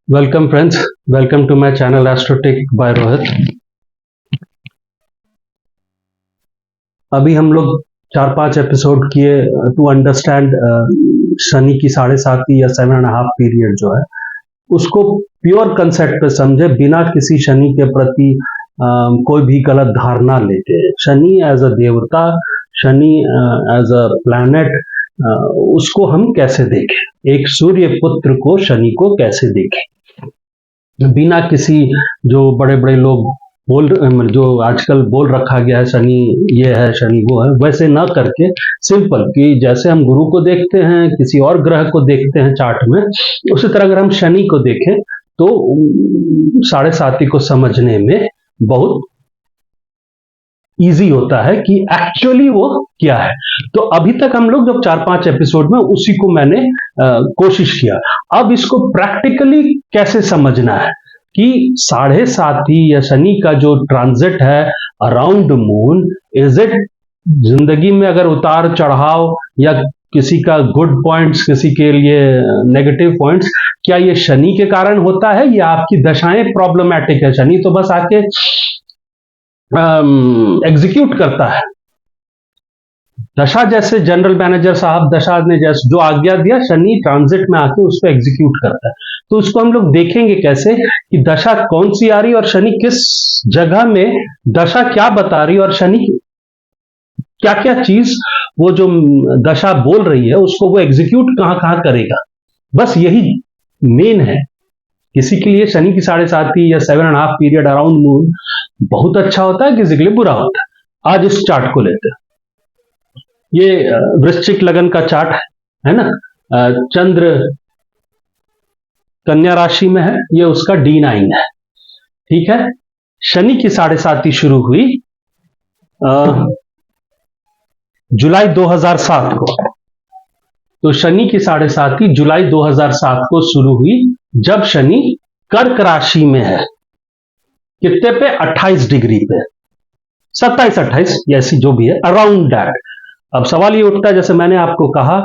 Welcome friends, welcome to my channel Astrotech by Rohit। अभी हम लोग 4-5 एपिसोड किए टू अंडरस्टैंड शनि की 7.5 या 7.5 पीरियड जो है उसको प्योर कंसेप्ट पे समझे, बिना किसी शनि के प्रति कोई भी गलत धारणा लेके। शनि एज अ देवता, शनि एज अ प्लैनेट, उसको हम कैसे देखें, एक सूर्य पुत्र को शनि को कैसे देखें, बिना किसी जो बड़े बड़े लोग जो आजकल बोल रखा गया है शनि ये है शनि वो है, वैसे ना करके सिंपल कि जैसे हम गुरु को देखते हैं, किसी और ग्रह को देखते हैं चार्ट में, उसी तरह अगर हम शनि को देखें तो 7.5 को समझने में बहुत इजी होता है कि एक्चुअली वो क्या है। तो अभी तक हम लोग जब 4-5 एपिसोड में उसी को मैंने कोशिश किया। अब इसको प्रैक्टिकली कैसे समझना है कि 7.5 या शनि का जो ट्रांजिट है अराउंड मून, इज इट जिंदगी में अगर उतार चढ़ाव या किसी का गुड पॉइंट्स, किसी के लिए नेगेटिव पॉइंट्स, क्या ये शनि के कारण होता है या आपकी दशाएं प्रॉब्लमैटिक है? शनि तो बस आके एग्जीक्यूट करता है। दशा जैसे जनरल मैनेजर साहब दशा ने जैसे जो आज्ञा दिया, शनि ट्रांजिट में आके उसको एग्जीक्यूट करता है। तो उसको हम लोग देखेंगे कैसे कि दशा कौन सी आ रही और शनि किस जगह में, दशा क्या बता रही और शनि क्या क्या चीज वो जो दशा बोल रही है उसको वो एग्जीक्यूट कहां कहां करेगा। बस यही मेन है। किसी के लिए शनि की 7.5 या 7.5 पीरियड अराउंड मून बहुत अच्छा होता है, किसी के लिए बुरा होता है। आज इस चार्ट को लेते हैं। ये वृश्चिक लगन का चार्ट है ना, चंद्र कन्या राशि में है, ये उसका D9 है। ठीक है, शनि की 7.5 शुरू हुई जुलाई 2007 को। तो शनि की 7.5 जुलाई 2007 को शुरू हुई, जब शनि कर्क राशि में है। कितने पे? 28 डिग्री पे, 27-28 ऐसी जो भी है, अराउंड दैट। अब सवाल ये उठता है, जैसे मैंने आपको कहा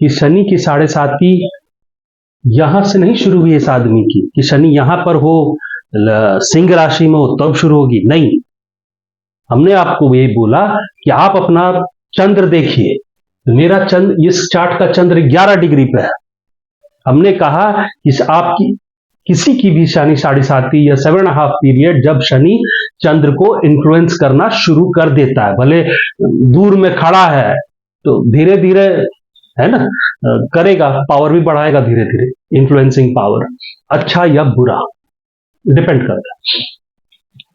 कि शनि की 7.5 यहां से नहीं शुरू हुई इस आदमी की कि शनि यहां पर हो, सिंह राशि में हो तब शुरू होगी, नहीं। हमने आपको ये बोला कि आप अपना चंद्र देखिए। मेरा चंद्र, इस चार्ट का चंद्र 11 डिग्री पे है। हमने कहा कि आपकी किसी की भी शनि 7.5 या 7.5 पीरियड, जब शनि चंद्र को इन्फ्लुएंस करना शुरू कर देता है, भले दूर में खड़ा है तो धीरे धीरे है ना करेगा, पावर भी बढ़ाएगा धीरे धीरे, इन्फ्लुएंसिंग पावर, अच्छा या बुरा डिपेंड करता है।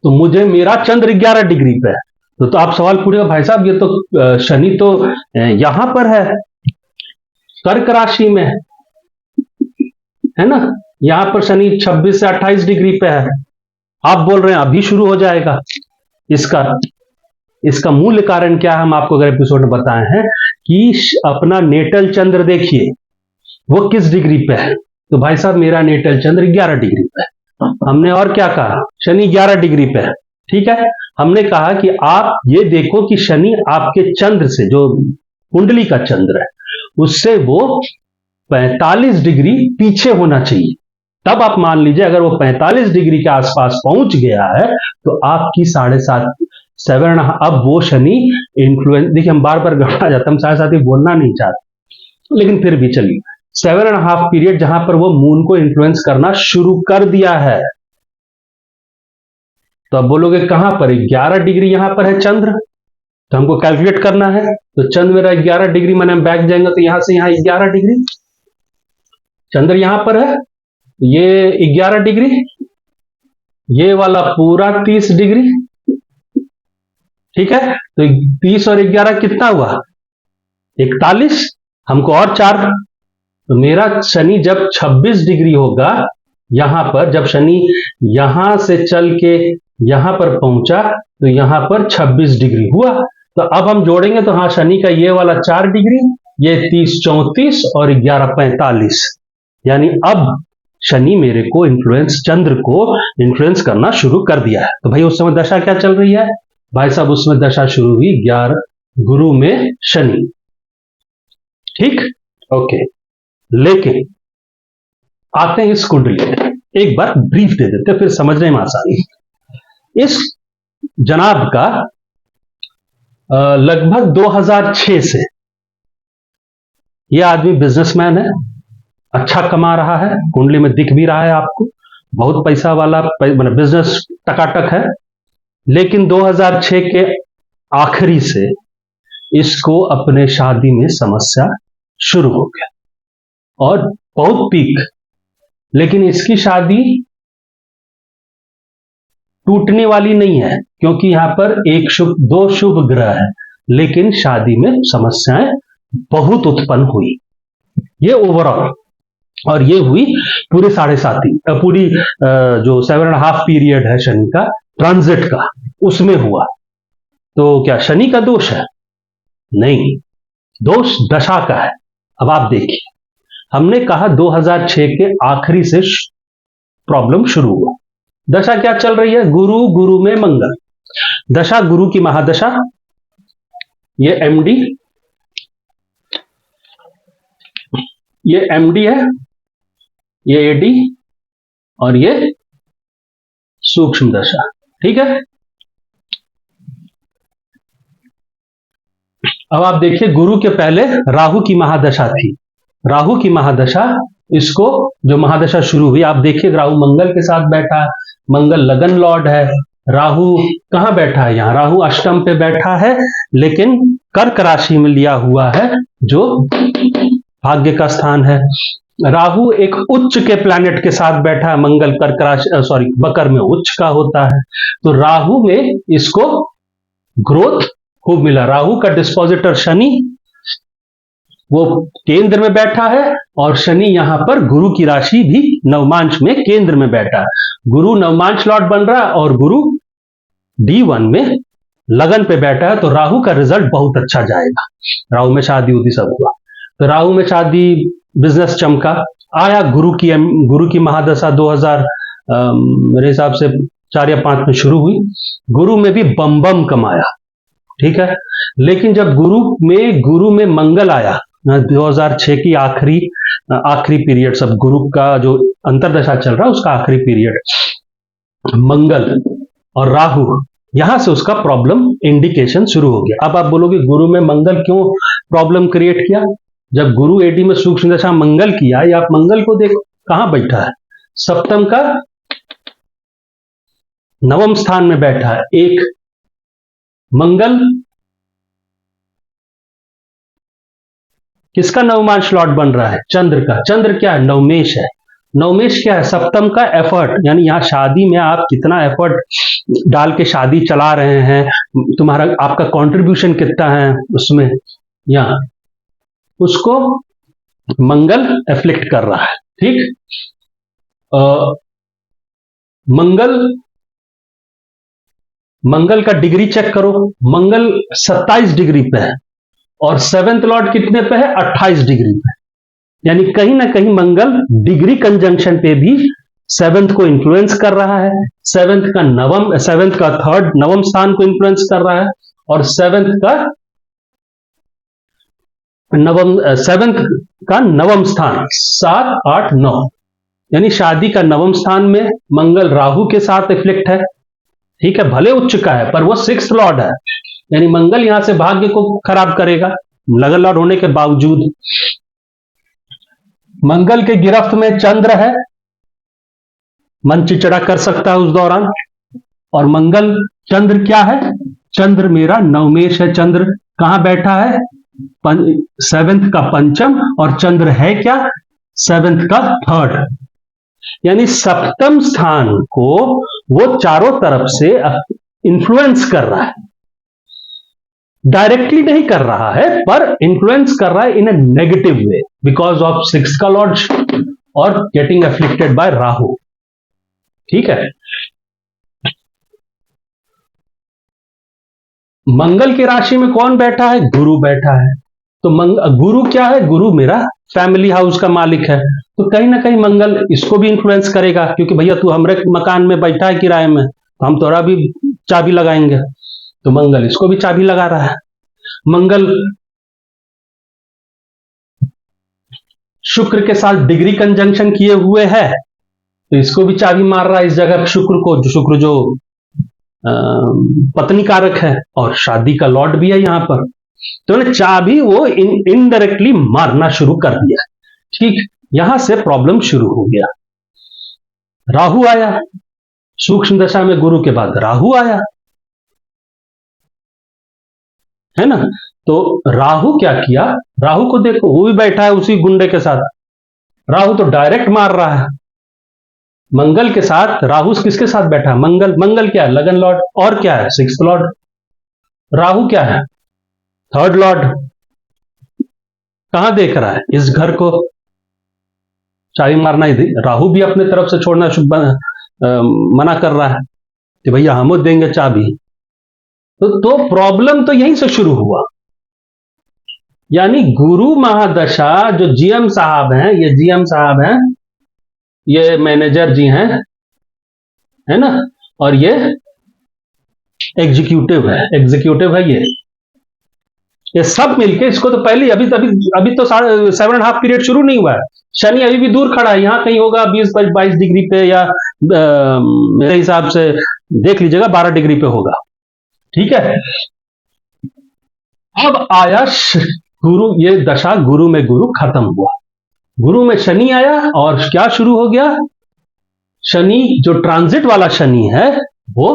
तो मुझे मेरा चंद्र 11 डिग्री पे है, तो आप सवाल पूछेगा भाई साहब ये तो शनि तो यहां पर है कर्क राशि में है ना, यहां पर शनि 26 से 28 डिग्री पे है। आप बोल रहे हैं अभी शुरू हो जाएगा। इसका मूल कारण क्या है, हम आपको अगर एपिसोड में बताए हैं कि अपना नेटल चंद्र देखिए वो किस डिग्री पे है। तो भाई साहब मेरा नेटल चंद्र 11 डिग्री पे है। हमने और क्या कहा? शनि 11 डिग्री पे है। ठीक है, हमने कहा कि आप ये देखो कि शनि आपके चंद्र से, जो कुंडली का चंद्र है, उससे वो 45 डिग्री पीछे होना चाहिए। तब आप मान लीजिए अगर वो 45 डिग्री के आसपास पहुंच गया है तो आपकी 7.5 अब वो शनि इन्फ्लुएंस, देखिए हम बार बार घबरा जाते, हम 7.5 बोलना नहीं चाहते, लेकिन फिर भी चलिए 7.5 पीरियड जहां पर वो मून को इन्फ्लुएंस करना शुरू कर दिया है। तो अब बोलोगे कहां पर? 11 डिग्री यहां पर है चंद्र, तो हमको कैलकुलेट करना है। तो चंद्र मेरा 11 डिग्री, मैंने बैक जाएंगे तो यहां से यहां 11 डिग्री, चंद्र यहां पर है, ये 11 डिग्री, ये वाला पूरा 30 डिग्री। ठीक है, तो 30 और 11 कितना हुआ? 41। हमको और 4, तो मेरा शनि जब 26 डिग्री होगा यहां पर, जब शनि यहां से चल के यहां पर पहुंचा तो यहां पर 26 डिग्री हुआ। तो अब हम जोड़ेंगे तो हाँ, शनि का ये वाला 4 डिग्री, ये 30 34 और 11 45, यानी अब शनि मेरे को इन्फ्लुएंस, चंद्र को इन्फ्लुएंस करना शुरू कर दिया है। तो भाई उस समय दशा क्या चल रही है? भाई साहब उसमें दशा शुरू हुई 11 गुरु में शनि। ठीक, ओके। लेकिन आते हैं इस कुंडली में, एक बार ब्रीफ दे देते फिर समझने में आसानी। इस जनाब का लगभग 2006 से यह आदमी बिजनेसमैन है, अच्छा कमा रहा है, कुंडली में दिख भी रहा है आपको, बहुत पैसा वाला बिजनेस टकाटक है। लेकिन 2006 के आखिरी से इसको अपने शादी में समस्या शुरू हो गया और बहुत पीक। लेकिन इसकी शादी टूटने वाली नहीं है क्योंकि यहां पर दो शुभ ग्रह है, लेकिन शादी में समस्याएं बहुत उत्पन्न हुई, ये ओवरऑल। और ये हुई पूरे 7.5 पूरी जो 7.5 पीरियड है शनि का ट्रांजिट का, उसमें हुआ। तो क्या शनि का दोष है? नहीं, दोष दशा का है। अब आप देखिए, हमने कहा 2006 के आखिरी से प्रॉब्लम शुरू हुआ। दशा क्या चल रही है? गुरु, गुरु में मंगल, दशा गुरु की महादशा। ये एमडी, ये एमडी है, ये एडी और ये सूक्ष्म दशा। ठीक है, अब आप देखिए, गुरु के पहले राहु की महादशा थी। राहु की महादशा, इसको जो महादशा शुरू हुई, आप देखिए राहु मंगल के साथ बैठा है, मंगल लगन लॉर्ड है। राहु कहां बैठा है? यहां राहु अष्टम पे बैठा है, लेकिन कर्क राशि में लिया हुआ है जो भाग्य का स्थान है। राहु एक उच्च के प्लैनेट के साथ बैठा है, मंगल कर्क राशि मकर में उच्च का होता है। तो राहु में इसको ग्रोथ खूब मिला। राहु का डिस्पोजिटर शनि, वो केंद्र में बैठा है, और शनि यहां पर गुरु की राशि भी नवमांश में केंद्र में बैठा है। गुरु नवमांश लॉर्ड बन रहा है और गुरु D1 में लगन पे बैठा है, तो राहु का रिजल्ट बहुत अच्छा जाएगा। राहु में शादी उदी सब हुआ, तो राहु में शादी, बिजनेस चमका। आया गुरु की महादशा 2000 मेरे हिसाब से 4 या 5 में शुरू हुई। गुरु में भी बम बम कमाया, ठीक है। लेकिन जब गुरु में मंगल आया 2006 की आखिरी पीरियड, सब गुरु का जो अंतरदशा चल रहा है उसका आखिरी पीरियड, मंगल और राहु, यहां से उसका प्रॉब्लम इंडिकेशन शुरू हो गया। अब आप बोलोगे गुरु में मंगल क्यों प्रॉब्लम क्रिएट किया? जब गुरु एडी में सूक्ष्म दशा मंगल किया, या आप मंगल को देखो कहां बैठा है, सप्तम का नवम स्थान में बैठा है। एक मंगल किसका नवमांश लॉर्ड बन रहा है? चंद्र का। चंद्र क्या है? नवमेश है। नवमेश क्या है? सप्तम का एफर्ट, यानी यहां शादी में आप कितना एफर्ट डाल के शादी चला रहे हैं, आपका कंट्रीब्यूशन कितना है उसमें, यहां उसको मंगल एफ्लिक्ट कर रहा है। ठीक, मंगल का डिग्री चेक करो, मंगल 27 डिग्री पे है और 7th लॉर्ड कितने पे है? 28 डिग्री पे। यानी कहीं ना कहीं मंगल डिग्री कंजंक्शन पे भी 7th को इन्फ्लुएंस कर रहा है। 7th का थर्ड नवम स्थान को इन्फ्लुएंस कर रहा है, और 7th का नवम स्थान 7, 8, 9, यानी शादी का नवम स्थान में मंगल राहु के साथ इफ्लिक्ट है। ठीक है, भले उच्च का है पर वो 6th लॉर्ड है, यानी मंगल यहां से भाग्य को खराब करेगा लगन लॉर्ड होने के बावजूद। मंगल के गिरफ्त में चंद्र है, मन चिचड़ा कर सकता है उस दौरान। और चंद्र क्या है? चंद्र मेरा नवमेश है। चंद्र कहां बैठा है? 7th का पंचम, और चंद्र है क्या? 7th का थर्ड, यानी सप्तम स्थान को वो चारों तरफ से इन्फ्लुएंस कर रहा है। डायरेक्टली नहीं कर रहा है पर इन्फ्लुएंस कर रहा है इन ए नेगेटिव वे, बिकॉज ऑफ 6 का लॉर्ड और गेटिंग एफ्लिक्टेड बाय राहु। ठीक है, मंगल की राशि में कौन बैठा है? गुरु बैठा है। तो गुरु क्या है? गुरु मेरा फैमिली हाउस का मालिक है, तो कहीं ना कहीं मंगल इसको भी इन्फ्लुएंस करेगा, क्योंकि भैया तू हमारे मकान में बैठा है किराए में, तो हम तोरा भी चाबी लगाएंगे, तो मंगल इसको भी चाबी लगा रहा है। मंगल शुक्र के साथ डिग्री कंजंक्शन किए हुए है, तो इसको भी चाबी मार रहा है इस जगह शुक्र को, जो शुक्र जो पत्नी कारक है और शादी का लॉर्ड भी है यहां पर, तो चाबी वो इनडायरेक्टली मारना शुरू कर दिया। ठीक, यहां से प्रॉब्लम शुरू हो गया। राहु आया, सूक्ष्म दशा में गुरु के बाद राहु आया, है ना। तो राहु क्या किया, राहु को देखो, वो भी बैठा है उसी गुंडे के साथ। राहु तो डायरेक्ट मार रहा है मंगल के साथ। राहु किसके साथ बैठा है, मंगल। मंगल क्या है, लगन लॉर्ड, और क्या है, सिक्स्थ लॉर्ड। राहु क्या है, थर्ड लॉर्ड। कहां देख रहा है, इस घर को चाबी मारना ही। राहु भी अपने तरफ से छोड़ना मना कर रहा है कि भैया हम देंगे चाबी। तो प्रॉब्लम तो यहीं से शुरू हुआ। यानी गुरु महादशा, जो जीएम साहब हैं, ये जीएम साहब हैं, ये मैनेजर जी हैं, है ना, और ये एग्जीक्यूटिव है ये सब मिलके इसको तो पहले अभी तो 7.5 पीरियड शुरू नहीं हुआ है। शनि अभी भी दूर खड़ा है, यहां कहीं होगा 20-22 डिग्री पे, या मेरे हिसाब से देख लीजिएगा 12 डिग्री पे होगा। ठीक है, अब आया गुरु, ये दशा गुरु में गुरु खत्म हुआ, गुरु में शनि आया, और क्या शुरू हो गया, शनि जो ट्रांजिट वाला शनि है वो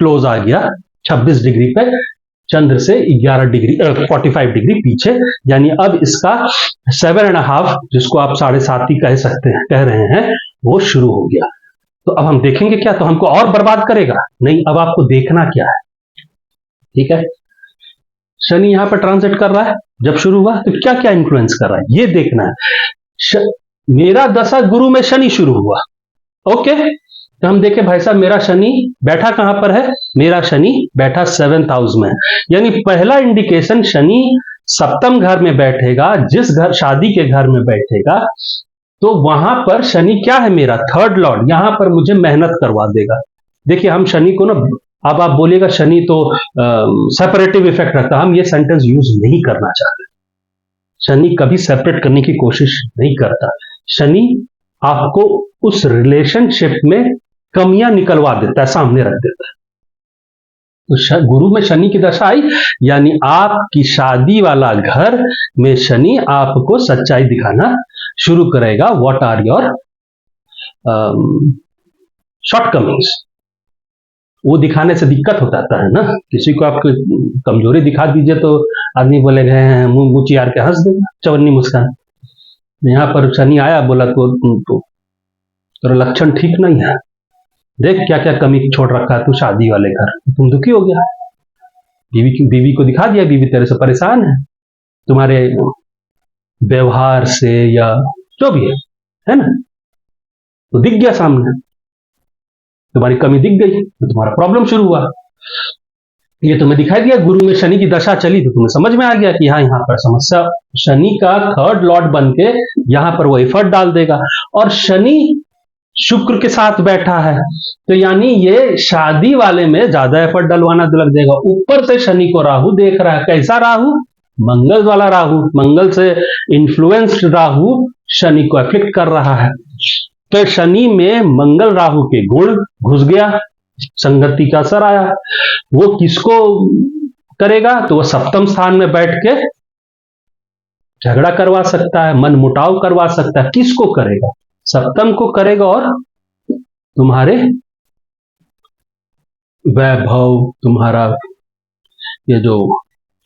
क्लोज आ गया 26 डिग्री पे, चंद्र से 11 डिग्री 45 डिग्री पीछे। यानी अब इसका 7.5, जिसको आप 7.5 ही कह सकते हैं, कह रहे हैं, वो शुरू हो गया। तो अब हम देखेंगे क्या, तो हमको और बर्बाद करेगा नहीं, अब आपको देखना क्या है। ठीक है, शनि यहां पर ट्रांजिट कर रहा है, जब शुरू हुआ तो क्या क्या इंफ्लुएंस कर रहा है ये देखना है। मेरा दशा गुरु में शनि शुरू हुआ, ओके, तो हम देखें भाई साहब, मेरा शनि बैठा कहां पर है, मेरा शनि बैठा 7th हाउस में। यानी पहला इंडिकेशन, शनि सप्तम घर में बैठेगा, जिस घर शादी के घर में बैठेगा, तो वहां पर शनि क्या है, मेरा थर्ड लॉर्ड, यहां पर मुझे मेहनत करवा देगा। देखिए, हम शनि को ना, अब आप बोलिएगा शनि तो सेपरेटिव इफेक्ट रखता, हम ये सेंटेंस यूज नहीं करना चाहते। शनि कभी सेपरेट करने की कोशिश नहीं करता। शनि आपको उस रिलेशनशिप में कमियां निकलवा देता है, सामने रख देता है। तो गुरु में शनि की दशा आई, यानी आपकी शादी वाला घर में शनि आपको सच्चाई दिखाना शुरू करेगा। व्हाट आर योर शॉर्टकमिंग्स, वो दिखाने से दिक्कत हो जाता है ना। किसी को आप कमजोरी दिखा दीजिए तो आदमी बोलेगा, मुंह मुची यार के हंस देगा, चवन्नी मुस्कान। यहां पर शनि आया, बोला तो लक्षण ठीक नहीं है, देख क्या क्या कमी छोड़ रखा है तू शादी वाले घर, तुम दुखी हो गया। बीवी को दिखा दिया, बीवी तेरे से परेशान है, तुम्हारे व्यवहार से या जो भी है ना, तो दिख गया सामने, तुम्हारी कमी दिख गई, तो तुम्हारा प्रॉब्लम शुरू हुआ। ये तुम्हें दिखाई दिया, गुरु में शनि की दशा चली तो तुम्हें समझ में आ गया कि हाँ, यहाँ पर समस्या, शनि का थर्ड लॉर्ड बन के यहां पर वो एफर्ट डाल देगा। और शनि शुक्र के साथ बैठा है, तो यानी ये शादी वाले में ज्यादा एफर्ट डलवाना लग देगा। ऊपर से शनि को राहु देख रहा है, कैसा राहु, मंगल वाला राहु, मंगल से इन्फ्लुएंस्ड राहु शनि को अफेक्ट कर रहा है। तो शनि में मंगल राहु के गुण घुस गया, संगति का असर आया। वो किसको करेगा, तो वो सप्तम स्थान में बैठ के झगड़ा करवा सकता है, मन मुटाव करवा सकता है। किसको करेगा, सप्तम को करेगा, और तुम्हारे वैभव, तुम्हारा ये जो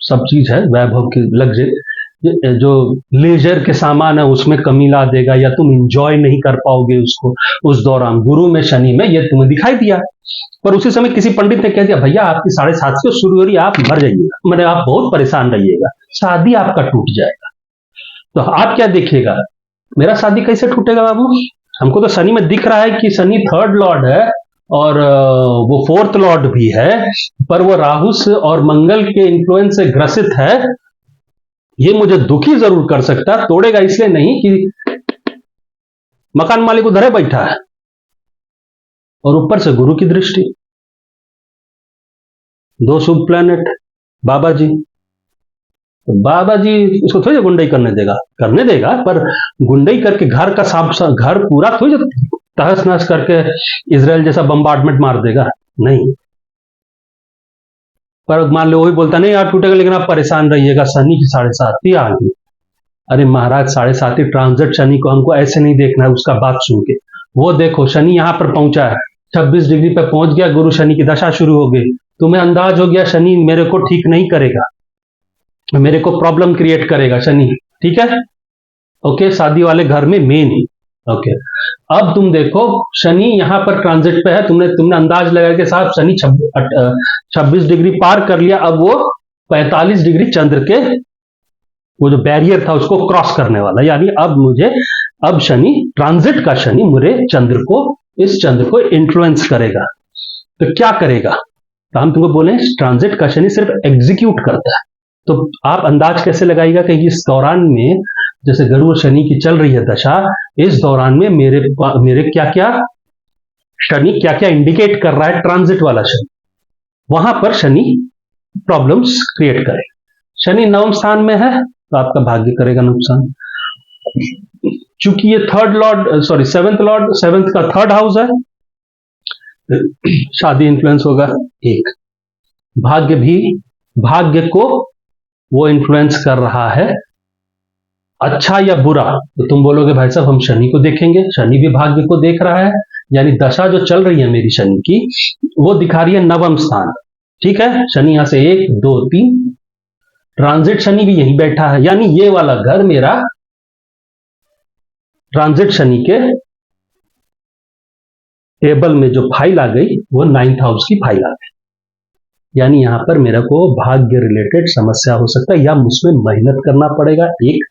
सब चीज है वैभव की लग्जरी, जो लेजर के सामान है उसमें कमी ला देगा, या तुम इंजॉय नहीं कर पाओगे उसको उस दौरान। गुरु में शनि में ये तुम्हें दिखाई दिया, पर उसी समय किसी पंडित ने कह दिया, भैया आपकी 7.5 से शुरू हो रही है, आप मर जाइएगा, मतलब आप बहुत परेशान रहिएगा, शादी आपका टूट जाएगा। तो आप क्या देखिएगा, मेरा शादी कैसे टूटेगा बाबू, हमको तो शनि में दिख रहा है कि शनि थर्ड लॉर्ड है और वो फोर्थ लॉर्ड भी है, पर वो राहु से और मंगल के इन्फ्लुएंस से ग्रसित है। ये मुझे दुखी जरूर कर सकता है, तोड़ेगा इसलिए नहीं कि मकान मालिक उधर बैठा है, और ऊपर से गुरु की दृष्टि, दो शुभ प्लैनेट बाबा जी, तो बाबा जी उसको थोड़ी गुंडई करने देगा, पर गुंडई करके घर का घर पूरा थोड़ी तहस नहस करके इसराइल जैसा बम्बार्डमेंट मार देगा, नहीं। पर मान लो वही बोलता नहीं यार टूटेगा, लेकिन आप परेशान रहिएगा, शनि की 7.5 आ गई। अरे महाराज 7.5 ट्रांजिट शनि को हमको ऐसे नहीं देखना है उसका बात सुन के। वो देखो शनि यहां पर पहुंचा है, 26 डिग्री पे पहुंच गया, गुरु शनि की दशा शुरू हो गई, तुम्हें अंदाज हो गया शनि मेरे को ठीक नहीं करेगा, मेरे को प्रॉब्लम क्रिएट करेगा शनि, ठीक है। ओके, शादी वाले घर में मेन ही। ओके, अब तुम देखो शनि यहां पर ट्रांजिट पे है, तुमने अंदाज लगाया कि साहब शनि 26 डिग्री पार कर लिया, अब वो 45 डिग्री चंद्र के वो जो बैरियर था उसको क्रॉस करने वाला, यानी अब शनि ट्रांजिट का शनि मुझे इस चंद्र को इन्फ्लुएंस करेगा। तो क्या करेगा? तो हम तुमको बोले ट्रांजिट का शनि सिर्फ एग्जीक्यूट करता है। तो आप अंदाज कैसे लगाइएगा कि इस दौरान में जैसे गुरु और शनि की चल रही है दशा, इस दौरान में मेरे क्या क्या शनि क्या क्या इंडिकेट कर रहा है, ट्रांजिट वाला शनि, वहां पर शनि प्रॉब्लम्स क्रिएट करे। शनि नवम स्थान में है तो आपका भाग्य करेगा नुकसान, चूंकि ये सेवेंथ का थर्ड हाउस है, शादी इन्फ्लुएंस होगा। एक भाग्य को वो इन्फ्लुएंस कर रहा है, अच्छा या बुरा। तो तुम बोलोगे भाई साहब हम शनि को देखेंगे, शनि भी भाग्य को देख रहा है, यानी दशा जो चल रही है मेरी शनि की वो दिखा रही है नवम स्थान, ठीक है। शनि यहां से 1 2 3, ट्रांजिट शनि भी यहीं बैठा है, यानी ये वाला घर मेरा ट्रांजिट शनि के टेबल में जो फाइल आ गई वो 9th हाउस की फाइल आ गई, यानी यहां पर मेरे को भाग्य रिलेटेड समस्या हो सकता है या मुझमें मेहनत करना पड़ेगा। एक,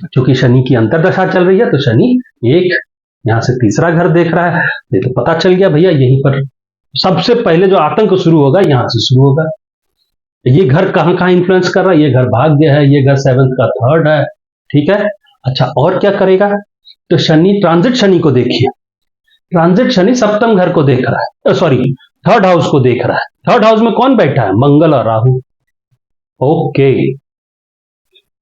क्योंकि शनि की अंतरदशा चल रही है तो शनि एक यहां से तीसरा घर देख रहा है, ये तो पता चल गया भैया, यहीं पर सबसे पहले जो आतंक शुरू होगा यहां से शुरू होगा। ये घर कहां कहां इंफ्लुएंस कर रहा है, ये घर भाग्य है, ये घर 7th का थर्ड है, ठीक है। अच्छा, और क्या करेगा? तो शनि ट्रांजिट शनि को देखिए, ट्रांजिट शनि सप्तम घर को देख रहा है, सॉरी थर्ड हाउस को देख रहा है। थर्ड हाउस में कौन बैठा है? मंगल और राहु। ओके,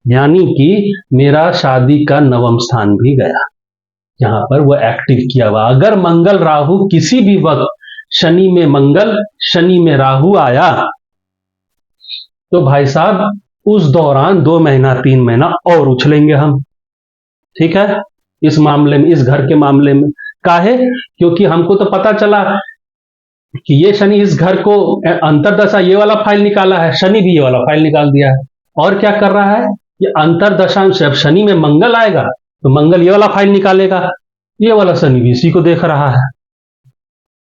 यानी कि मेरा शादी का नवम स्थान भी गया, यहां पर वो एक्टिव किया हुआ। अगर मंगल राहु किसी भी वक्त शनि में मंगल शनि में राहु आया तो भाई साहब उस दौरान 2 महीना 3 महीना और उछलेंगे हम, ठीक है। इस मामले में, इस घर के मामले में काहे? क्योंकि हमको तो पता चला कि ये शनि इस घर को अंतरदशा ये वाला फाइल निकाला है, शनि भी ये वाला फाइल निकाल दिया है। और क्या कर रहा है? ये अंतरदशा जब शनि में मंगल आएगा तो मंगल ये वाला फाइल निकालेगा, ये वाला शनि भी इसी को देख रहा है,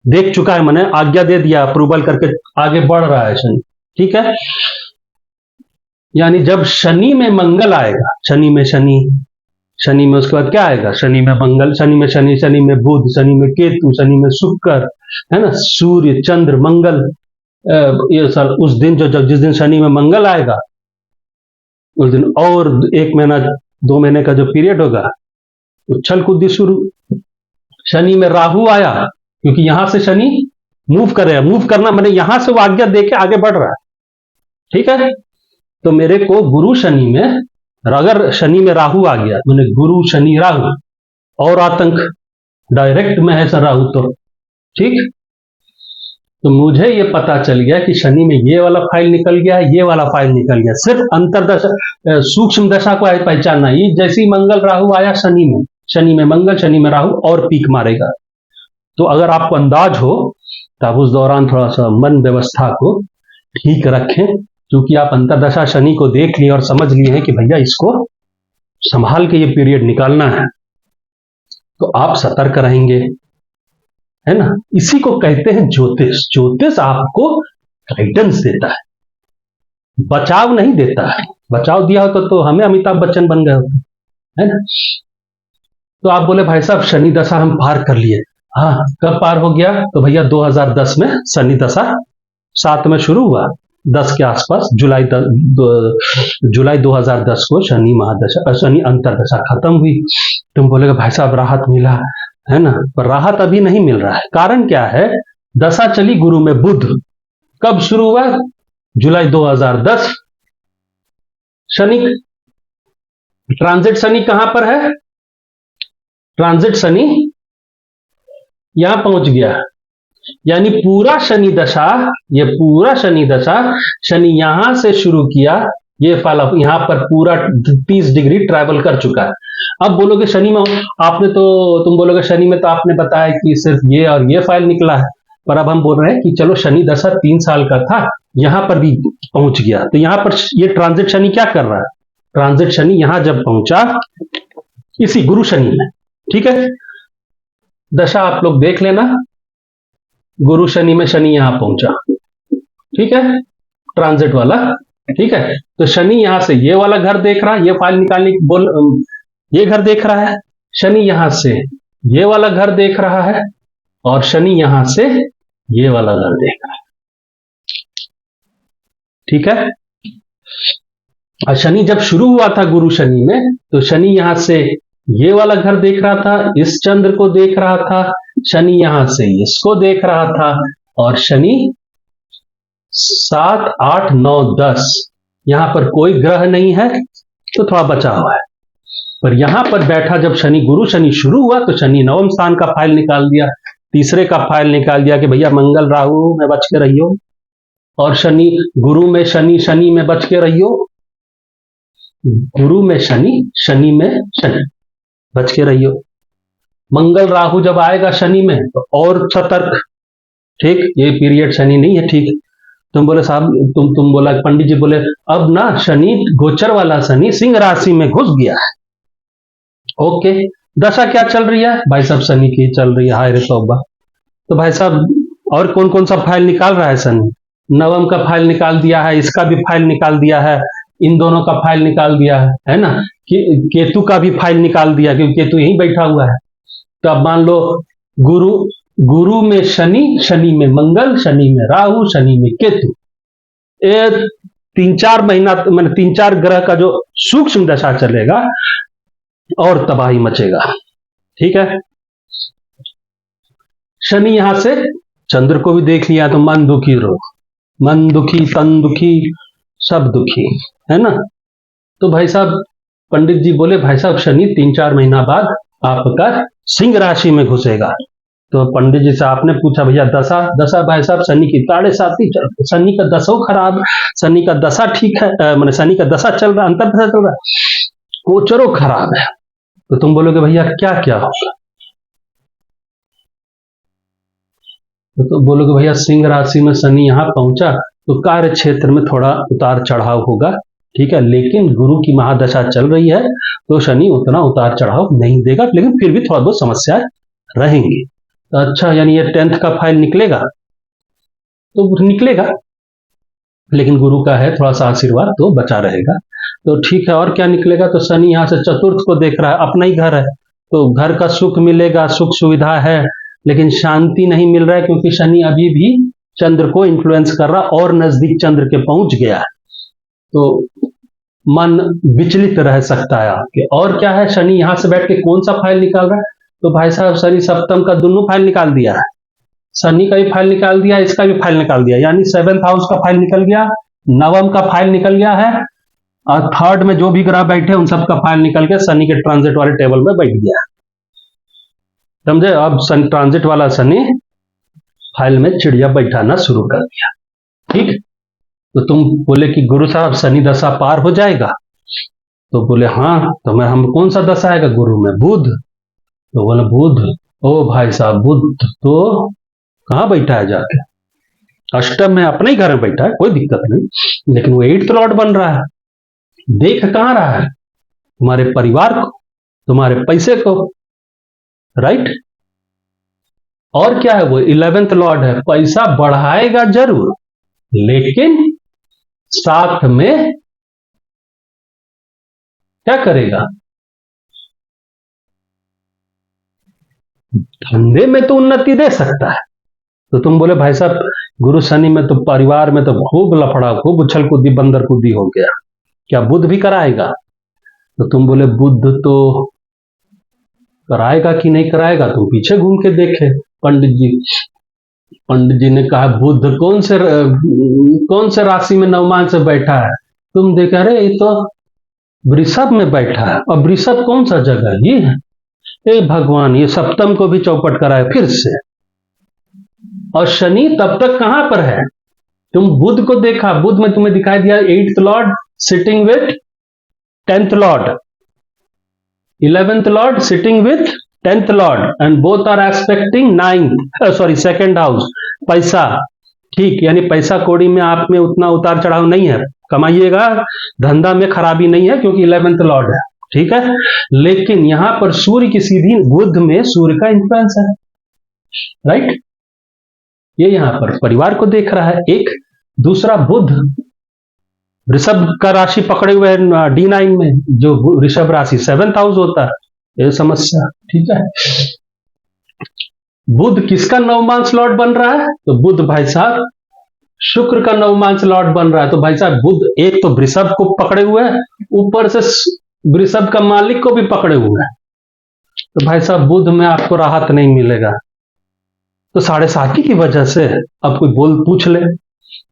देख चुका है, मैंने आज्ञा दे दिया, अप्रूवल करके आगे बढ़ रहा है शनि, ठीक है। यानी जब शनि में मंगल आएगा, शनि में उसके बाद क्या आएगा? शनि में मंगल, शनि में शनि, शनि में बुध, शनि में केतु, शनि में शुक्र, है ना, सूर्य चंद्र मंगल, ये सर उस दिन जिस दिन शनि में मंगल आएगा उस दिन और 1 महीना 2 महीने का जो पीरियड होगा उछल कूदी शुरू। शनि में राहु आया, क्योंकि यहां से शनि मूव करना मैंने यहां से वो आज्ञा देके आगे बढ़ रहा है, ठीक है। तो मेरे को गुरु शनि में, अगर शनि में राहु आ गया मैंने गुरु शनि राहु और आतंक डायरेक्ट में है सर राहु, तो ठीक। तो मुझे ये पता चल गया कि शनि में ये वाला फाइल निकल गया, ये वाला फाइल निकल गया, सिर्फ अंतरदशा सूक्ष्म दशा को पहचानना। ये जैसे ही मंगल राहु आया शनि में मंगल शनि में राहु और पीक मारेगा। तो अगर आपको अंदाज हो तो आप उस दौरान थोड़ा सा मन व्यवस्था को ठीक रखें, क्योंकि आप अंतरदशा शनि को देख लिए और समझ लिए हैं कि भैया इसको संभाल के ये पीरियड निकालना है, तो आप सतर्क रहेंगे, है ना। इसी को कहते हैं ज्योतिष। ज्योतिष आपको गाइडेंस देता है, बचाव नहीं देता है। बचाव दिया होता तो हमें अमिताभ बच्चन बन गए होते, है ना। तो आप बोले भाई साहब शनि दशा हम पार कर लिए, हाँ कब पार हो गया? तो भैया 2010 में शनि दशा 7 में शुरू हुआ, 10 के आसपास जुलाई 2010 को शनि अंतरदशा खत्म हुई। तुम बोलेगा भाई साहब राहत मिला, है ना, पर राहत अभी नहीं मिल रहा है। कारण क्या है? दशा चली गुरु में बुध, कब शुरू हुआ? जुलाई 2010, शनि, ट्रांजिट शनि कहां पर है? ट्रांजिट शनि यहां पहुंच गया, यानी पूरा शनि दशा, ये पूरा शनि दशा शनि यहां से शुरू किया, ये फाल यहां पर पूरा 30 डिग्री ट्रैवल कर चुका है। अब बोलोगे शनि में आपने तो, तुम बोलोगे शनि में तो आपने बताया कि सिर्फ ये और ये फाइल निकला है, पर अब हम बोल रहे हैं कि चलो शनि दशा 3 साल का था, यहां पर भी पहुंच गया, तो यहां पर ये ट्रांजिट शनि क्या कर रहा है? ट्रांजिट शनि यहां जब पहुंचा इसी गुरु शनि में, ठीक है, दशा आप लोग देख लेना, गुरु शनि में शनि यहां पहुंचा, ठीक है, ट्रांजिट वाला, ठीक है। तो शनि यहां से ये वाला घर देख रहा है, ये फाइल निकालने की बोल, ये घर देख रहा है, शनि यहां से ये वाला घर देख रहा है, और शनि यहां से ये वाला घर देख रहा है, ठीक है। और शनि जब शुरू हुआ था गुरु शनि में, तो शनि यहां से ये वाला घर देख रहा था, इस चंद्र को देख रहा था, शनि यहां से इसको देख रहा था, और शनि 7, 8, 9, 10 यहां पर कोई ग्रह नहीं है तो थोड़ा बचा हुआ है, पर यहां पर बैठा जब शनि, गुरु शनि शुरू हुआ तो शनि नवम स्थान का फाइल निकाल दिया, तीसरे का फाइल निकाल दिया कि भैया मंगल राहु में बच के रहियो, और शनि गुरु में शनि, शनि में बच के रहियो, गुरु में शनि, शनि में शनि, बच के रहियो। मंगल राहु जब आएगा शनि में तो और सतर्क, ठीक, ये पीरियड शनि नहीं है, ठीक। तुम बोले साहब, तुम बोला, पंडित जी बोले अब ना शनि, गोचर वाला शनि सिंह राशि में घुस गया है, ओके, दशा क्या चल रही है भाई साहब? शनि की चल रही है, हाय रे तौबा। तो भाई साहब और कौन कौन सा फाइल निकाल रहा है शनि? नवम का फाइल निकाल दिया है, इसका भी फाइल निकाल दिया है, इन दोनों का फाइल निकाल दिया है ना, केतु का भी फाइल निकाल दिया, क्योंकि केतु यहीं बैठा हुआ है। तो अब मान लो गुरु, गुरु में शनि, शनि में मंगल, शनि में राहु, शनि में केतु, ये 3-4 महीना, मैंने 3-4 ग्रह का जो सूक्ष्म दशा चलेगा और तबाही मचेगा, ठीक है। शनि यहां से चंद्र को भी देख लिया तो मन दुखी रोग, मन दुखी, तन दुखी, सब दुखी, है ना। तो भाई साहब पंडित जी बोले भाई साहब शनि 3-4 महीना बाद आपका सिंह राशि में घुसेगा। तो पंडित जी से आपने पूछा भैया दशा, दशा भाई साहब शनि की 7.5 चल, शनि का दशा खराब, शनि का दशा ठीक है, मैंने शनि का दशा चल रहा, अंतर दशा चल रहा, गोचरो खराब है। तो तुम बोलोगे भैया क्या क्या होगा? तो बोलोगे भैया सिंह राशि में शनि यहां पहुंचा तो कार्य क्षेत्र में थोड़ा उतार चढ़ाव होगा, ठीक है, लेकिन गुरु की महादशा चल रही है तो शनि उतना उतार चढ़ाव नहीं देगा, लेकिन फिर भी थोड़ा बहुत समस्याएं रहेंगी। तो अच्छा, यानी ये 10th का फाइल निकलेगा तो निकलेगा, लेकिन गुरु का है थोड़ा सा आशीर्वाद तो बचा रहेगा, तो ठीक है। और क्या निकलेगा? तो शनि यहां से चतुर्थ को देख रहा है, अपना ही घर है, तो घर का सुख मिलेगा, सुख सुविधा है, लेकिन शांति नहीं मिल रहा है, क्योंकि शनि अभी भी चंद्र को इन्फ्लुएंस कर रहा और नजदीक चंद्र के पहुंच गया है, तो मन विचलित रह सकता है आपके। और क्या है, शनि यहां से बैठ के कौन सा फाइल निकाल रहा है? तो भाई साहब शनि सप्तम का दोनों फाइल निकाल दिया है, शनि का भी फाइल निकाल दिया, इसका भी फाइल निकाल दिया, यानी 7th हाउस का फाइल निकल गया, नवम का फाइल निकल गया है, और 3rd में जो भी ग्रह बैठे उन सब का फाइल निकल के शनि के ट्रांजिट वाले टेबल में बैठ गया, समझे। अब ट्रांजिट वाला शनि फाइल में चिड़िया बैठाना शुरू कर दिया, ठीक। तो तुम बोले कि गुरु साहब शनि दशा पार हो जाएगा? तो बोले हाँ, तो मैं हम कौन सा दशा आएगा? गुरु में बुध। तो बोले बुध, ओ भाई साहब बुध तो कहां बैठा है जाके? अष्टम में, अपने ही घर में बैठा है, कोई दिक्कत नहीं, लेकिन वो 8th लॉर्ड बन रहा है, देख कहां रहा है? तुम्हारे परिवार को, तुम्हारे पैसे को, राइट। और क्या है, वो 11th लॉर्ड है, पैसा बढ़ाएगा जरूर, लेकिन साथ में क्या करेगा? धंधे में तो उन्नति दे सकता है। तो तुम बोले भाई साहब गुरु शनि में तो परिवार में तो खूब लफड़ा, खूब उछल कूदी, बंदर कूदी हो गया, क्या बुध भी कराएगा? तो तुम बोले बुध तो कराएगा कि नहीं कराएगा? तुम पीछे घूम के देखे पंडित जी ने कहा बुध कौन से राशि में नवमान से बैठा है? तुम देखे अरे ये तो वृषभ में बैठा है, और वृषभ कौन सा जगह ये है? हे भगवान, ये सप्तम को भी चौपट कराए फिर से। और शनि तब तक कहां पर है? तुम बुध को देखा, बुध में तुम्हें दिखाई दिया 8th lord sitting with 10th lord, 11th lord sitting with 10th lord, and both are aspecting 2nd house, पैसा। ठीक, यानी पैसा कौड़ी में आप में उतना उतार चढ़ाव नहीं है, कमाइएगा, धंधा में खराबी नहीं है क्योंकि 11th लॉर्ड है। ठीक है, लेकिन यहां पर सूर्य की सीधी बुध में सूर्य का इन्फ्लुएंस है, राइट। ये यहां पर परिवार को देख रहा है। एक दूसरा, बुध ऋषभ का राशि पकड़े हुए है D9 में, जो ऋषभ राशि 7th हाउस होता है, ये समस्या। ठीक है, बुध किसका नवमांश लॉर्ड बन रहा है? तो बुध भाई साहब शुक्र का नवमांश लॉर्ड बन रहा है। तो भाई साहब बुध एक तो वृषभ को पकड़े हुए है, ऊपर से वृषभ का मालिक को भी पकड़े हुए है। तो भाई साहब बुध में आपको राहत नहीं मिलेगा। तो 7.5 की वजह से अब कोई पूछ ले,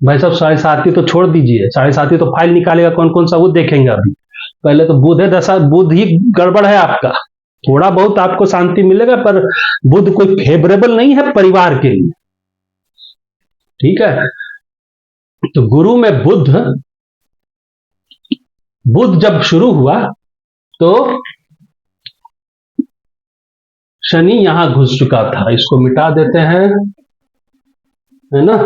भाई साहब 7.5 तो छोड़ दीजिए, 7.5 तो फाइल निकालेगा कौन कौन सा वो देखेंगे। अभी पहले तो बुध है दशा, बुध ही गड़बड़ है आपका। थोड़ा बहुत आपको शांति मिलेगा, पर बुध कोई फेवरेबल नहीं है परिवार के लिए। ठीक है, तो गुरु में बुध जब शुरू हुआ तो शनि यहां घुस चुका था। इसको मिटा देते हैं, है ना।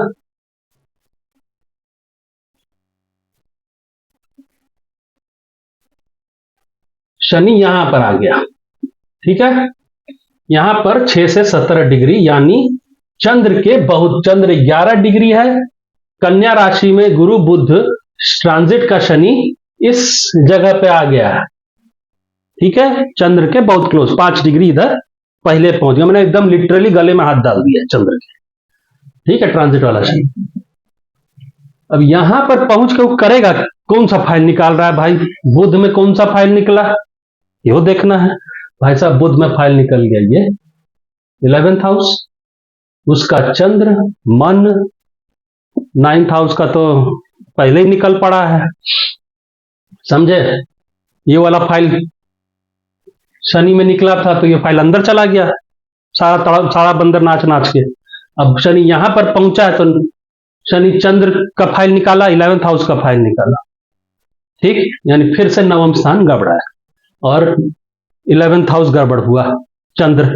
शनि यहां पर आ गया। ठीक है, यहां पर 6 से 17 डिग्री, यानी चंद्र के बहुत, चंद्र 11 डिग्री है कन्या राशि में, गुरु बुध ट्रांजिट का शनि इस जगह पे आ गया है। ठीक है, चंद्र के बहुत क्लोज, 5 डिग्री इधर पहले पहुंच गया। मैंने एकदम लिटरली गले में हाथ डाल दिया चंद्र के। ठीक है, ट्रांजिट वाला शनि। अब यहां पर पहुंच के वो करेगा, कौन सा फाइल निकाल रहा है भाई? बुध में कौन सा फाइल निकला, ये देखना है। भाई साहब बुध में फाइल निकल गया ये 11th हाउस, उसका चंद्र मन 9th हाउस का तो पहले ही निकल पड़ा है, समझे। ये वाला फाइल शनि में निकला था तो ये फाइल अंदर चला गया, सारा बंदर नाच नाच के। अब शनि यहां पर पहुंचा है तो शनि चंद्र का फाइल निकाला, 11th हाउस का फाइल निकाला। ठीक, यानी फिर से नवम स्थान गड़बड़ा है और 11th हाउस गड़बड़ हुआ। चंद्र,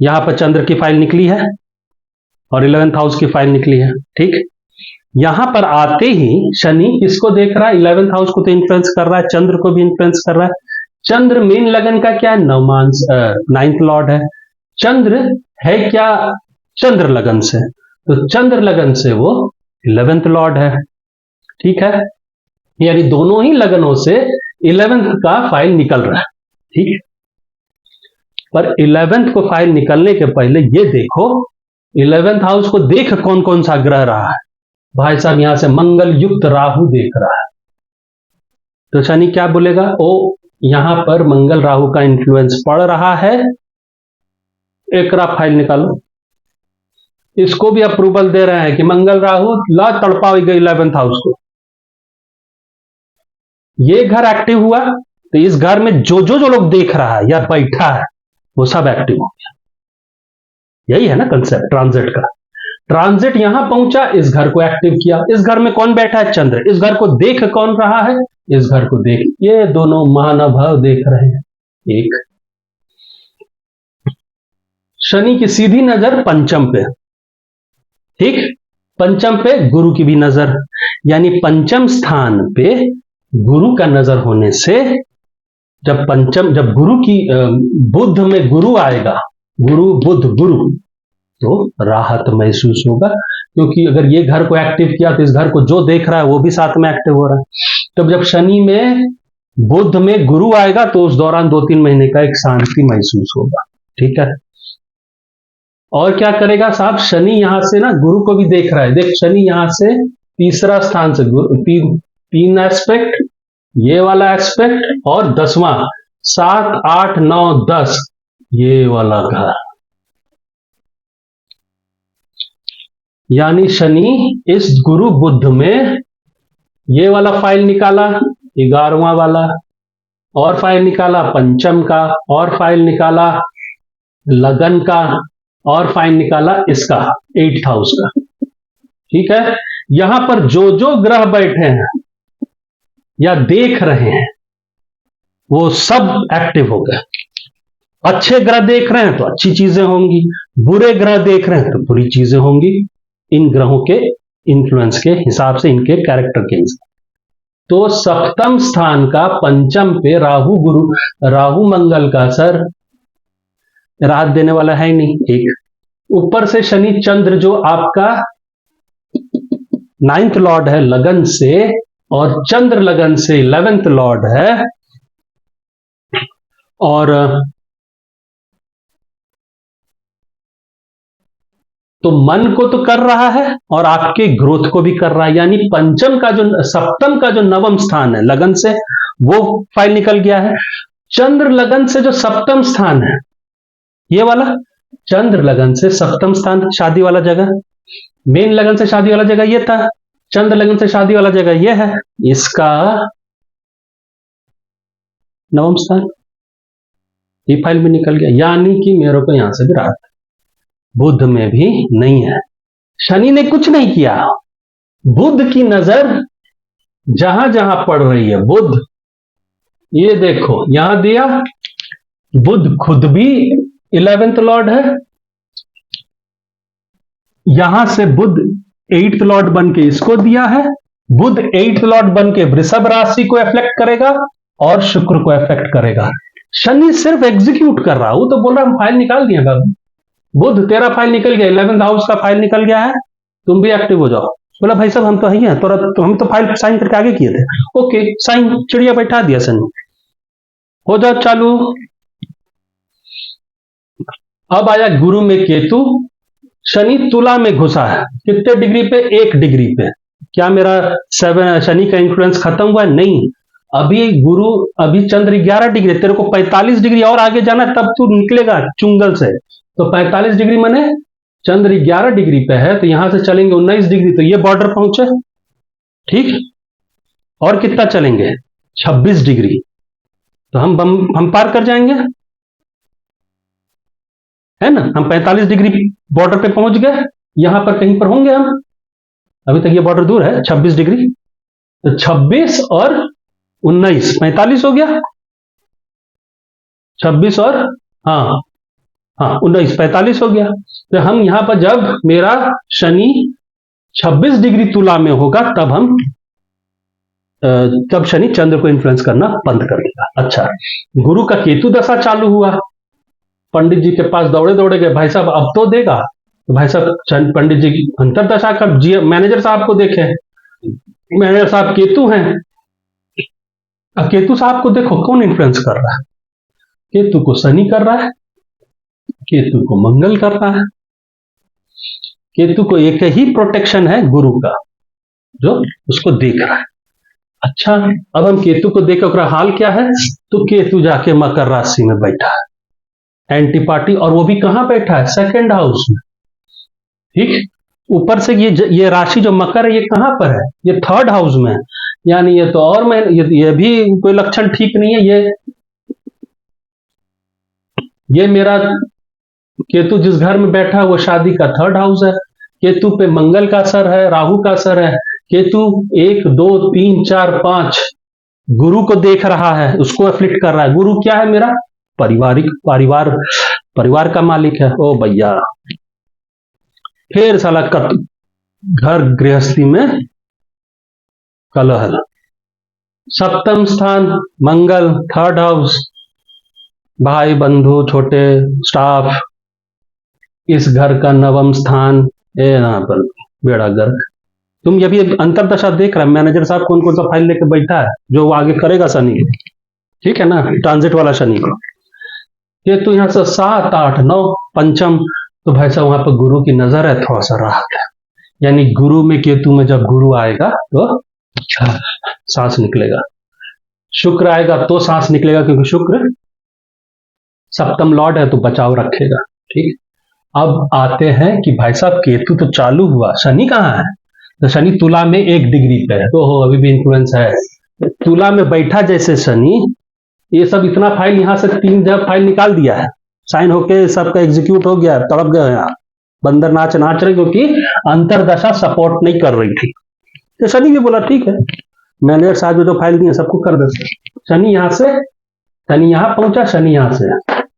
यहां पर चंद्र की फाइल निकली है और 11th हाउस की फाइल निकली है। ठीक, यहां पर आते ही शनि किसको देख रहा है? 11th हाउस को तो इन्फ्लुएंस कर रहा है, चंद्र को भी इन्फ्लुएंस कर रहा है। चंद्र मीन लगन का क्या है? नवमांश 9th लॉर्ड है। चंद्र है क्या? चंद्र लगन से, तो चंद्र लगन से वो 11th लॉर्ड है। ठीक है, यानी दोनों ही लगनों से 11th का फाइल निकल रहा है। ठीक है, पर 11th को फाइल निकलने के पहले ये देखो 11th हाउस को देख कौन कौन सा ग्रह रहा है। भाई साहब यहां से मंगल युक्त राहु देख रहा है, तो शनि क्या बोलेगा? ओ, यहां पर मंगल राहु का इंफ्लुएंस पड़ रहा है, एक फाइल निकालो। इसको भी अप्रूवल दे रहे हैं कि मंगल राहु ला तड़पाएगा 11th हाउस को। ये घर एक्टिव हुआ तो इस घर में जो लोग देख रहा है या बैठा है वो सब एक्टिव हो गया। यही है ना कंसेप्ट ट्रांजिट का। ट्रांजिट यहां पहुंचा, इस घर को एक्टिव किया। इस घर में कौन बैठा है? चंद्र। इस घर को देख कौन रहा है? इस घर को देख ये दोनों महानुभाव देख रहे हैं। एक शनि की सीधी नजर पंचम पे, ठीक, पंचम पे गुरु की भी नजर, यानी पंचम स्थान पे गुरु का नजर होने से जब गुरु की बुध में गुरु आएगा, गुरु बुध गुरु, तो राहत महसूस होगा। क्योंकि अगर ये घर को एक्टिव किया तो इस घर को जो देख रहा है वो भी साथ में एक्टिव हो रहा है। तब जब शनि में बुध में गुरु आएगा तो उस दौरान 2-3 महीने का एक शांति महसूस होगा। ठीक है, और क्या करेगा साहब? शनि यहां से ना गुरु को भी देख रहा है। देख, शनि यहां से तीसरा स्थान से तीन एस्पेक्ट, ये वाला एस्पेक्ट और 10वां, 7, 8, 9, 10, ये वाला घर, यानी शनि इस गुरु बुध में ये वाला फाइल निकाला, 11वां वाला, और फाइल निकाला पंचम का, और फाइल निकाला लगन का, और फाइल निकाला इसका 8th हाउस का। ठीक है, यहां पर जो जो ग्रह बैठे हैं या देख रहे हैं वो सब एक्टिव हो गए। अच्छे ग्रह देख रहे हैं तो अच्छी चीजें होंगी, बुरे ग्रह देख रहे हैं तो बुरी चीजें होंगी, इन ग्रहों के इन्फ्लुएंस के हिसाब से, इनके कैरेक्टर के हिसाब। तो सप्तम स्थान का पंचम पे राहु मंगल का सर राहत देने वाला है ही नहीं। एक ऊपर से शनि चंद्र जो आपका 9th लॉर्ड है लगन से, और चंद्र लगन से 11th लॉर्ड है, और तो मन को तो कर रहा है और आपके ग्रोथ को भी कर रहा है। यानी सप्तम का जो नवम स्थान है लगन से, वो फाइल निकल गया है। चंद्र लगन से जो सप्तम स्थान है, ये वाला चंद्र लगन से सप्तम स्थान, शादी वाला जगह, मेन लगन से शादी वाला जगह ये था, चंद्र लगन से शादी वाला जगह ये है, इसका नवम स्थान, ये फाइल भी निकल गया। यानी कि मेरे को यहां से भी राहत, बुध में भी नहीं है। शनि ने कुछ नहीं किया, बुध की नजर जहां जहां पड़ रही है, बुध ये देखो यहां दिया, बुध खुद भी 11th लॉर्ड है, यहां से बुध 8th लॉर्ड बन के इसको दिया है। बुध 8th लॉर्ड बन के वृषभ राशि को अफेक्ट करेगा और शुक्र को अफेक्ट करेगा। शनि सिर्फ एग्जीक्यूट कर रहा हूं, तो बोल रहा हम फाइल निकाल दिए बाबू, बुध तेरा फाइल निकल गया, 11th हाउस का फाइल निकल गया है, तुम भी एक्टिव हो जाओ। बोला भाई साहब हम तो हैं, तो हम तो फाइल साइन करके आगे किए थे। ओके साइन, चिड़िया बैठा दिया शनि, हो जाओ चालू। अब आया गुरु में केतु, शनि तुला में घुसा है, कितने डिग्री पे? 1 डिग्री पे। क्या मेरा शनि का इंफ्लुएंस खत्म हुआ? नहीं, अभी चंद्र 11 डिग्री, तेरे को 45 डिग्री और आगे जाना तब तू निकलेगा चुंगल से। तो 45 डिग्री माने चंद्र 11 डिग्री पे है, तो यहां से चलेंगे 19 डिग्री, तो ये बॉर्डर पहुंचे। ठीक, और कितना चलेंगे? 26 डिग्री, तो हम पार कर जाएंगे, है ना। हम 45 डिग्री बॉर्डर पे पहुंच गए, यहां पर कहीं पर होंगे हम, अभी तक ये बॉर्डर दूर है 26 डिग्री, तो 26 और 19 45 हो गया, 26 और हाँ 19 45 हो गया। तो हम यहां पर जब मेरा शनि 26 डिग्री तुला में होगा तब शनि चंद्र को इन्फ्लुएंस करना बंद कर देगा। अच्छा, गुरु का केतु दशा चालू हुआ, पंडित जी के पास दौड़े दौड़े गए, भाई साहब अब तो देगा। तो भाई साहब पंडित जी की अंतरदशा का मैनेजर साहब को देखे, मैनेजर साहब केतु हैं। अब केतु साहब को देखो कौन इन्फ्लुएंस कर रहा है, केतु को शनि कर रहा है, केतु को मंगल कर रहा है। केतु को एक ही प्रोटेक्शन है गुरु का, जो उसको देख रहा है। अच्छा, अब हम केतु को देख हाल क्या है, तो केतु जाके मकर राशि में बैठा है, एंटी पार्टी, और वो भी कहां बैठा है? 2nd हाउस में। ठीक, ऊपर से ये राशि जो मकर है ये कहां पर है? ये 3rd हाउस में है। यानी ये तो और ये भी कोई लक्षण ठीक नहीं है। ये मेरा केतु जिस घर में बैठा है वो शादी का 3rd हाउस है, केतु पे मंगल का असर है, राहु का असर है। केतु 1 2 3 4 5 गुरु को देख रहा है, उसको अफ्लिक्ट कर रहा है। गुरु क्या है? मेरा परिवार का मालिक है। ओ भैया, फिर साला घर गृहस्थी में कलह। सप्तम स्थान मंगल, 3rd हाउस, भाई बंधु छोटे स्टाफ, इस घर का 9वां स्थान, यहाँ पर बेड़ा गर्क। तुम ये भी अंतरदशा देख रहा है, मैनेजर साहब कौन कौन सा फाइल लेके बैठा है, जो वो आगे करेगा शनि, ठीक है ना, ट्रांजिट वाला शनि को। ये तो यहां से 7 8 9 पंचम, तो भाई साहब वहां पर गुरु की नजर है, थोड़ा सा राहत है। यानी गुरु में केतु में जब गुरु आएगा तो सांस निकलेगा, शुक्र आएगा तो सांस निकलेगा, क्योंकि शुक्र सप्तम लॉर्ड है तो बचाव रखेगा। ठीक, अब आते हैं कि भाई साहब केतु तो चालू हुआ, शनि कहाँ है? तो शनि तुला में 1 डिग्री पे है, तो अभी भी इंफ्लुएंस है। तुला में बैठा जैसे शनि ये सब इतना फाइल यहां से 3 जब फाइल निकाल दिया है, साइन होके सबका एग्जीक्यूट हो गया, तड़प गए यहाँ बंदर नाच रहे, क्योंकि अंतरदशा सपोर्ट नहीं कर रही थी। तो शनि भी बोला ठीक है, मैनेजर साहब जो फाइल दिए सबको कर देते। शनि यहां पहुंचा, शनि यहां से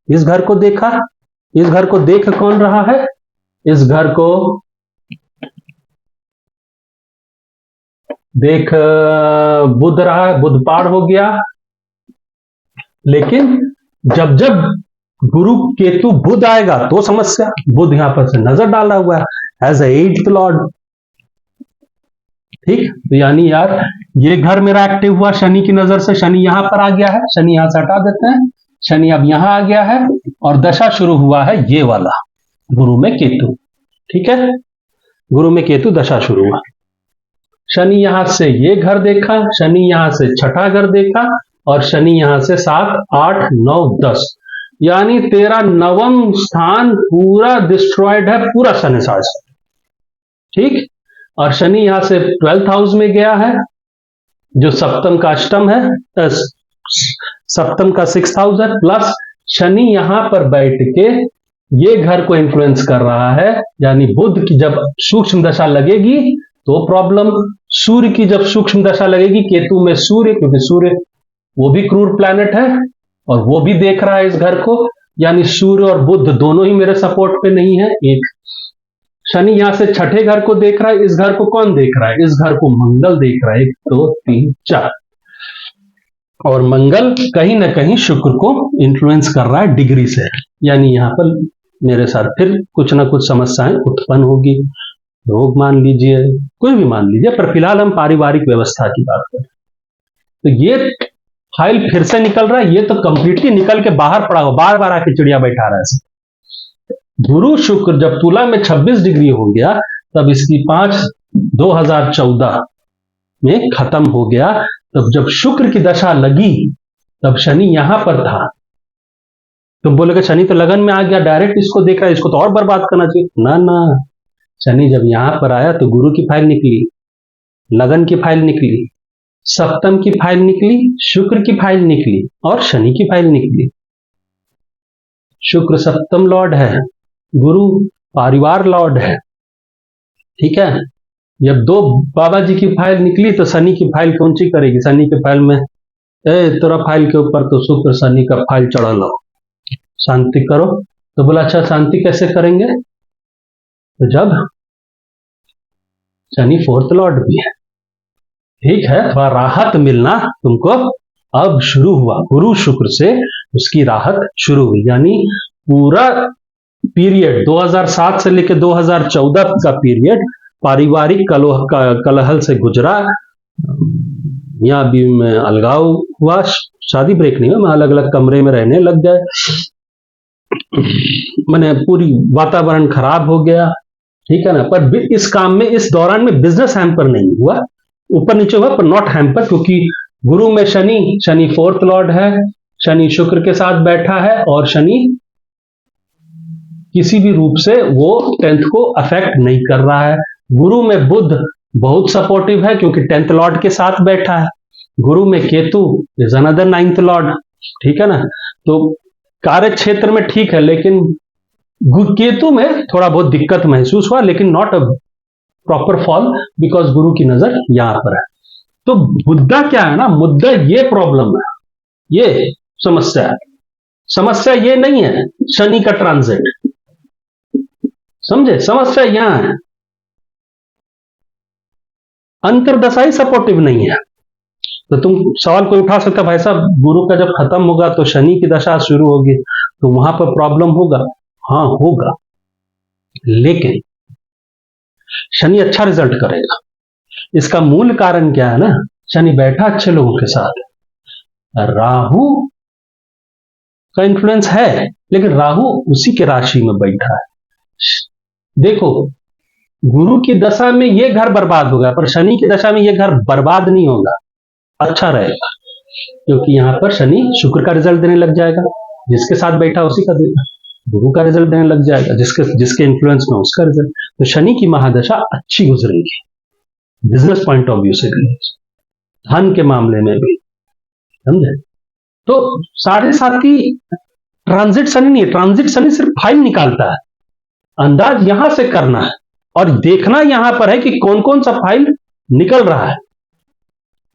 इस घर को देखा, इस घर को देख कौन रहा है, इस घर को देख बुध रहा है, बुध पार हो गया। लेकिन जब जब गुरु केतु बुध आएगा तो समस्या, बुध यहां पर से नजर डाला हुआ है एज ए 8th लॉर्ड। ठीक, तो यानी यार ये घर मेरा एक्टिव हुआ शनि की नजर से, शनि यहां पर आ गया है, शनि यहां से हटा देते हैं, शनि अब यहां आ गया है और दशा शुरू हुआ है ये वाला गुरु में केतु। ठीक है, गुरु में केतु दशा शुरू हुआ। शनि यहां से ये घर देखा, शनि यहां से छठा घर देखा, और शनि यहां से 7, 8, 9, 10, यानी तेरा 9वां स्थान पूरा डिस्ट्रॉयड है, पूरा शनि साज। ठीक, और शनि यहां से 12th हाउस में गया है, जो सप्तम का अष्टम है, सप्तम का 6th हाउस है, प्लस शनि यहां पर बैठ के ये घर को इन्फ्लुएंस कर रहा है, यानी बुध की जब सूक्ष्म दशा लगेगी तो प्रॉब्लम, सूर्य की जब सूक्ष्म दशा लगेगी, केतु में सूर्य, क्योंकि सूर्य वो भी क्रूर प्लैनेट है और वो भी देख रहा है इस घर को, यानी सूर्य और बुध दोनों ही मेरे सपोर्ट पे नहीं है। एक शनि यहां से छठे घर को देख रहा है, इस घर को कौन देख रहा है, इस घर को मंगल देख रहा है, 1, 2, 3, 4, और मंगल कहीं ना कहीं शुक्र को इन्फ्लुएंस कर रहा है डिग्री से, यानी यहां पर मेरे साथ फिर कुछ ना कुछ समस्याएं उत्पन्न होगी, रोग मान लीजिए, कोई भी मान लीजिए, पर फिलहाल हम पारिवारिक व्यवस्था की बात करें तो ये फाइल फिर से निकल रहा है, ये तो कंप्लीटली निकल के बाहर पड़ा हुआ, बार बार आके चिड़िया बैठा रहा है। गुरु शुक्र जब तुला में 26 डिग्री हो गया, तब इसकी 5/2014 में खत्म हो गया। तब जब शुक्र की दशा लगी, तब शनि यहां पर था। तुम बोलोगे शनि तो लगन में आ गया, डायरेक्ट इसको देख रहा है, इसको तो और बर्बाद करना चाहिए। ना ना, शनि जब यहां पर आया तो गुरु की फाइल निकली, लगन की फाइल निकली, सप्तम की फाइल निकली, शुक्र की फाइल निकली और शनि की फाइल निकली। शुक्र सप्तम लॉर्ड है, गुरु परिवार लॉर्ड है। ठीक है, जब 2 बाबा जी की फाइल निकली तो शनि की फाइल कौन सी करेगी, शनि की फाइल में तेरा फाइल के ऊपर तो शुक्र शनि का फाइल चढ़ा लो, शांति करो। तो बोला अच्छा शांति कैसे करेंगे, तो जब शनि 4th लॉर्ड भी है, ठीक है, थोड़ा राहत मिलना तुमको अब शुरू हुआ, गुरु शुक्र से उसकी राहत शुरू हुई। यानी पूरा पीरियड 2007 से लेकर 2014 का पीरियड पारिवारिक कलहल से गुजरा। यहाँ भी में अलगाव हुआ, शादी ब्रेक नहीं हुआ, मैं अलग अलग कमरे में रहने लग गए, मैंने पूरी वातावरण खराब हो गया। ठीक है ना, पर इस काम में, इस दौरान में बिजनेस हैम्पर नहीं हुआ, ऊपर नीचे हुआ पर नॉट हैम्पर, क्योंकि गुरु में शनि 4th लॉर्ड है, शनि शुक्र के साथ बैठा है, और शनि किसी भी रूप से वो 10th को अफेक्ट नहीं कर रहा है। गुरु में बुध बहुत सपोर्टिव है क्योंकि 10th लॉर्ड के साथ बैठा है। गुरु में Ketu is another 9th Lord. ठीक है ना, तो कार्य क्षेत्र में ठीक है, लेकिन केतु में थोड़ा बहुत दिक्कत महसूस हुआ, लेकिन not a proper fall, because गुरु की नजर यहां पर है। तो मुद्दा क्या है ना, मुद्दा ये प्रॉब्लम है, ये समस्या है। समस्या ये नहीं है शनि का ट्रांजिट, समझे, समस्या यहां है, अंतरदशा ही सपोर्टिव नहीं है। तो तुम सवाल कोई उठा सकता भाई साहब, गुरु का जब खत्म होगा तो शनि की दशा शुरू होगी, तो वहां पर प्रॉब्लम होगा। हाँ होगा, लेकिन शनि अच्छा रिजल्ट करेगा। इसका मूल कारण क्या है ना, शनि बैठा अच्छे लोगों के साथ, राहु का इन्फ्लुएंस है, लेकिन राहु उसी के राशि में बैठा है। देखो, गुरु की दशा में ये घर बर्बाद होगा, पर शनि की दशा में ये घर बर्बाद नहीं होगा, अच्छा रहेगा, क्योंकि यहां पर शनि शुक्र का रिजल्ट देने लग जाएगा, जिसके साथ बैठा उसी का देगा, गुरु का रिजल्ट देने लग जाएगा, जिसके इन्फ्लुएंस में उसका रिजल्ट। तो शनि की महादशा अच्छी गुजरेगी, बिजनेस पॉइंट ऑफ व्यू से भी, धन के मामले में भी, समझे। तो साढ़े साथी ट्रांजिट शनि नहीं है, ट्रांजिट शनि सिर्फ फाइल निकालता है, अंदाज यहां से करना है और देखना यहां पर है कि कौन कौन सा फाइल निकल रहा है।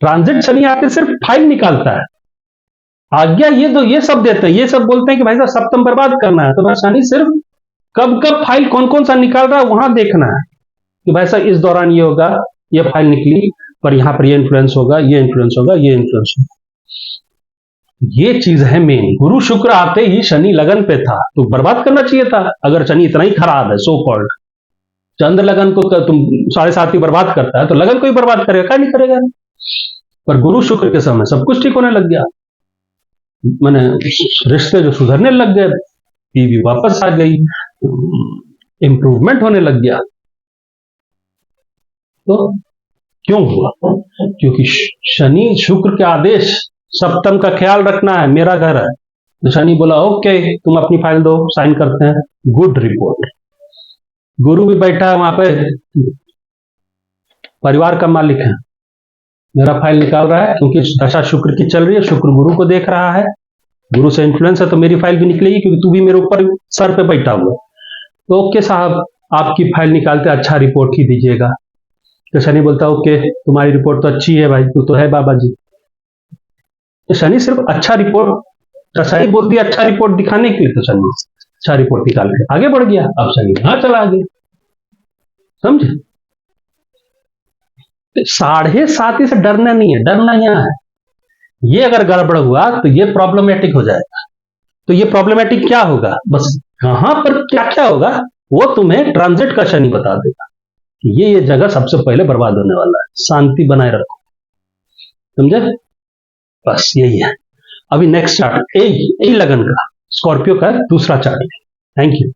ट्रांजिट शनि आके सिर्फ फाइल निकालता है, आज्ञा ये सब देते हैं, ये सब बोलते हैं कि भाई साहब सप्तम बर्बाद करना है, तो शनि सिर्फ कब कब फाइल कौन कौन सा निकाल रहा है वहां देखना है कि भाई साहब इस दौरान ये होगा, ये फाइल निकली पर यहां पर ये इन्फ्लुएंस होगा, ये इन्फ्लुएंस होगा, ये इन्फ्लुएंस होगा। ये चीज है मेन। गुरु शुक्र आते ही शनि लगन पे था तो बर्बाद करना चाहिए था, अगर शनि इतना ही खराब है सो कॉल्ड। चंद्र लगन को तुम साढ़े सात ही बर्बाद करता है तो लगन को ही बर्बाद करेगा, क्या नहीं करेगा। पर गुरु शुक्र के समय सब कुछ ठीक होने लग गया, मैंने रिश्ते जो सुधरने लग गए, बीवी वापस आ गई, इंप्रूवमेंट होने लग गया। तो क्यों हुआ? क्योंकि शनि शुक्र के आदेश, सप्तम का ख्याल रखना है, मेरा घर है। तो शनि बोला ओके तुम अपनी फाइल दो, साइन करते हैं, गुड रिपोर्ट। गुरु भी बैठा है वहां पे, परिवार का मालिक है, मेरा फाइल निकाल रहा है क्योंकि दशा शुक्र की चल रही है, शुक्र गुरु को देख रहा है, गुरु से इन्फ्लुएंस है तो मेरी फाइल भी निकलेगी क्योंकि तू भी मेरे ऊपर सर पे बैठा हुआ। तो ओके साहब आपकी फाइल निकालते अच्छा रिपोर्ट ही दीजिएगा। तो शनि बोलता ओके तुम्हारी रिपोर्ट तो अच्छी है भाई, तू तो है बाबा जी। तो शनि सिर्फ अच्छा रिपोर्ट, शनि बोलती है अच्छा रिपोर्ट दिखाने के लिए, तो शनि अच्छा रिपोर्ट निकाल के आगे बढ़ गया। अब शनि यहां चला गया, समझे? साढ़े सात से डरना नहीं है, डरना यहां है, ये अगर गड़बड़ हुआ तो ये प्रॉब्लमेटिक हो जाएगा। तो ये प्रॉब्लमेटिक क्या होगा, बस कहां पर क्या क्या होगा वो तुम्हें ट्रांजिट का शनि बता देगा कि ये जगह सबसे पहले बर्बाद होने वाला है, शांति बनाए रखो, समझे? बस यही है। अभी नेक्स्ट चार्ट ए लगन का, स्कॉर्पियो का दूसरा चार्ट। Thank you.